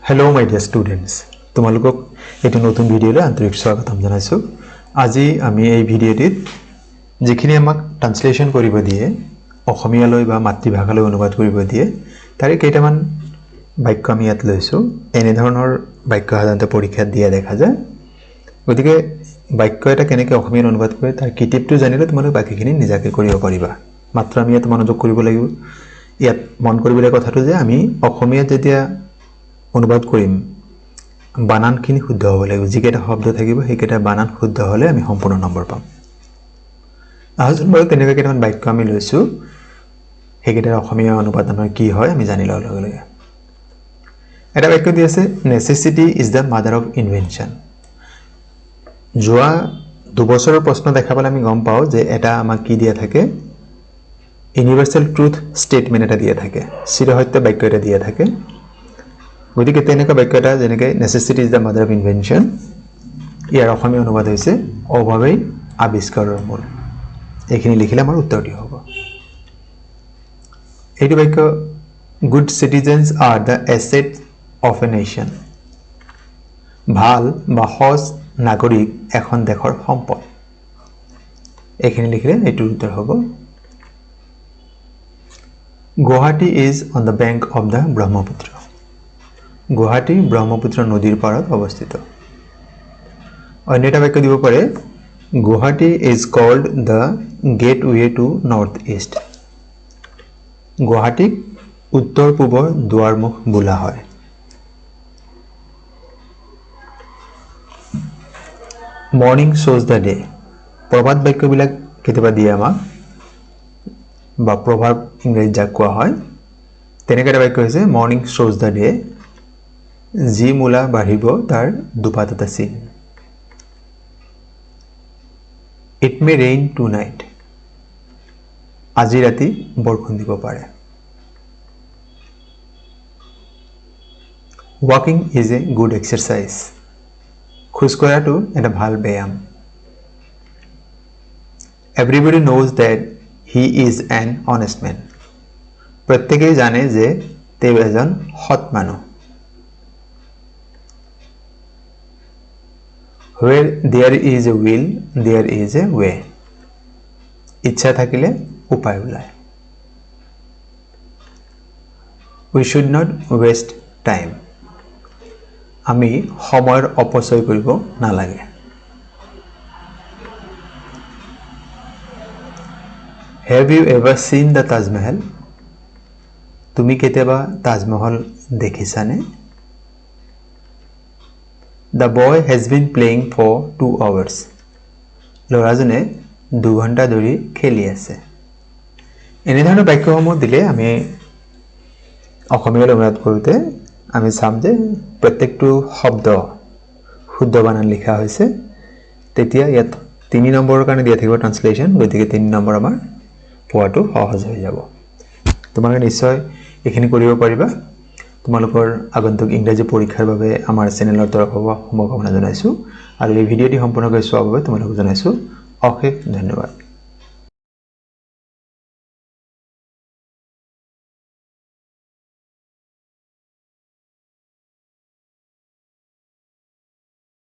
Hello my dear students, তোমালোকক এটো নতুন ভিডিওলে আন্তৰিক স্বাগতম জনাইছো। আজি আমি এই ভিডিওটিত যিখিনি আমাক ট্ৰান্সলেচন কৰিব দিয়ে অসমীয়ালৈ বা মাতৃভাষালৈ অনুবাদ কৰিব দিয়ে তাৰে কেইটামান বাক্য আমি ইয়াত লৈছো। এনে ধৰণৰ বাক্য সাধাৰণতে পৰীক্ষাত দিয়া দেখা যায়। গতিকে বাক্য এটা কেনেকৈ অসমীয়াত অনুবাদ কৰে তাৰ কিটিপটো জানিলে তোমালোক বাকিখিনি নিজাকে কৰিব পাৰিবা। মাত্ৰ আমি ইয়াত মনোযোগ কৰিব লাগিব। ইয়াত মন কৰিবলগীয়া কথাটো যে আমি অসমীয়াত যেতিয়া অনুবাদ কৰিম বানানখিনি শুদ্ধ হ'ব লাগিব। যিকেইটা শব্দ থাকিব সেইকেইটা বানান শুদ্ধ হ'লে আমি সম্পূৰ্ণ নম্বৰ পাম। আহোচোন বাৰু তেনেকৈ কেইটামান বাক্য আমি লৈছো, সেইকেইটাৰ অসমীয়া অনুবাদ আমাৰ কি হয় আমি জানি লোৱাৰ লগে লগে। এটা বাক্য দি আছে, necessity is the mother of invention. যোৱা 2 বছৰৰ প্ৰশ্ন দেখা পালে আমি গম পাওঁ যে এটা আমাক কি দিয়া থাকে, ইউনিভাৰ্চেল ট্ৰুথ ষ্টেটমেণ্ট এটা দিয়া থাকে, চিৰসত্য বাক্য এটা দিয়া থাকে। গতিকে তেনেকুৱা বাক্য এটা যেনেকৈ necessity is the mother of invention, ইয়াৰ অসমীয়া অনুবাদ হৈছে অভাৱেই আৱিষ্কাৰৰ মূল। এইখিনি লিখিলে আমাৰ উত্তৰটি হ'ব। এইটো বাক্য, good citizens are the asset of a nation. ভাল বা সৎ নাগৰিক এখন দেশৰ সম্পদ। এইখিনি লিখিলে এইটোৰ উত্তৰ হ'ব। Guwahati is on the bank of the Brahmaputra. Guwahati Brahmaputra নদীৰ পাৰত অৱস্থিত। অন্য এটা বাক্য দিব পাৰে, Guwahati is called the gateway to north east. গুৱাহাটীক উত্তৰ পূবৰ দুৱাৰমুখ বোলা হয়। মৰ্নিং শ্ব'জ দ্য ডে। প্ৰভাত বাক্যবিলাক কেতিয়াবা দিয়ে আমাক, বা প্ৰভাৱ ইংৰাজীত যাক কোৱা হয়। তেনেকৈ এটা বাক্য হৈছে মৰ্নিং শ্ব'জ দ্য ডে, যি মূলা বাঢ়িব তাৰ দুপাত এটা চিন। It may rain tonight. আজি ৰাতি বৰষুণ দিব পাৰে। ৱাকিং ইজ এ গুড এক্সাৰচাইজ। খোজ কঢ়াটো এটা ভাল ব্যায়াম। Everybody knows that he is an honest man. প্ৰত্যেকেই জানে যে তেওঁ এজন সৎ মানুহ। Where there is a will, there is a way. ইচ্ছা থাকিলে উপায় ওলায়। We should not waste time. আমি সময়ৰ অপচয় কৰিব নালাগে। Have you ever seen the Taj Mahal? তুমি কেতিয়াবা তাজমহল দেখিছানে? The boy has been playing for 2 hours. ল'ৰাজনে 2 ঘণ্টা ধৰি খেলি আছে। এনেধৰণৰ বাক্যসমূহ দিলে আমি অসমীয়ালৈ অনুবাদ কৰোঁতে আমি চাম যে প্ৰত্যেকটো শব্দ শুদ্ধ বানান লিখা হৈছে। তেতিয়া ইয়াত 3 নম্বৰৰ কাৰণে দিয়া থাকিব ট্ৰান্সলেশ্যন। গতিকে 3 নম্বৰ আমাৰ পোৱাটো সহজ হৈ যাব। তোমালোকে নিশ্চয় এইখিনি কৰিব পাৰিবা। তোমালোকৰ আগন্তুক ইংৰাজী পৰীক্ষাৰ বাবে আমাৰ চেনেলৰ তৰফৰ পৰা শুভকামনা জনাইছোঁ। আৰু এই ভিডিঅ'টি সম্পূৰ্ণকৈ চোৱাৰ বাবে তোমালোকক জনাইছোঁ অশেষ ধন্যবাদ।